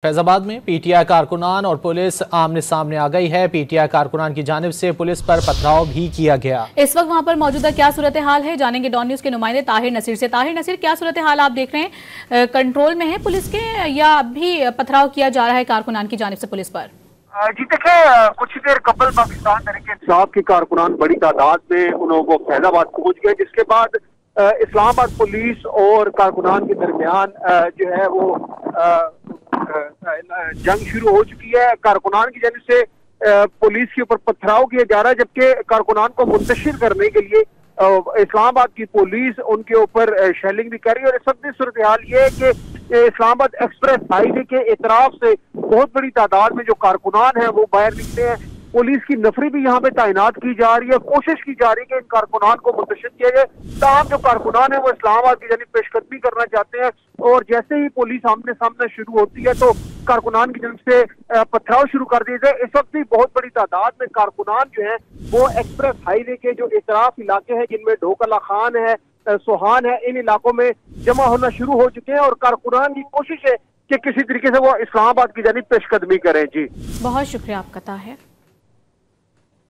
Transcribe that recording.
फैजाबाद में पीटीआई कारकुनान और पुलिस आमने सामने आ गई है। पीटीआई कारकुनान की जानिब से पुलिस पर पथराव भी किया गया। इस वक्त वहां पर मौजूदा क्या सूरत हाल है, जानेंगे डॉन न्यूज के नुमाइंदे ताहिर नसीर से। ताहिर नसीर, क्या सूरत हाल आप देख रहे हैं? कंट्रोल में है पुलिस के या अब भी पथराव किया जा रहा है कारकुनान की जानिब से पुलिस पर? जी देखिए, कुछ देर कबल पाकिस्तान तहरीक इंसाफ के कारकुनान बड़ी तादाद में उन्होंने फैजाबाद पहुंच गए, जिसके बाद इस्लामाबाद पुलिस और कारकुनान के दरमियान जो है वो जंग शुरू हो चुकी है। कारकुनान की जानिब से पुलिस के ऊपर पथराव किया जा रहा है, जबकि कारकुनान को मुंतशिर करने के लिए इस्लामाबाद की पुलिस उनके ऊपर शेलिंग भी कर रही है। और इस वक्त सूरत हाल ये है कि इस्लामाबाद एक्सप्रेस हाईवे के इतराफ से बहुत बड़ी तादाद में जो कारकुनान है वो बाहर निकले हैं। पुलिस की नफरी भी यहाँ पे तैनात की जा रही है, कोशिश की जा रही है कि इन कारकुनान को मुंतशिर किया जाए। तमाम जो कारकुनान है वो इस्लामाबाद की जानिब पेशकदमी करना चाहते हैं, और जैसे ही पुलिस आमने सामने शुरू होती है तो कारकुनान की जानिब से पथराव शुरू कर दिए जाए। इस वक्त भी बहुत बड़ी तादाद में कारकुनान जो है वो एक्सप्रेस हाईवे के जो इतराफ इलाके हैं, जिनमें ढोकला खान है, सोहान है, इन इलाकों में जमा होना शुरू हो चुके हैं। और कारकुनान की कोशिश है कि किसी तरीके से वो इस्लामाबाद की जानिब पेशकदमी करें। जी बहुत शुक्रिया आपका ताहिर।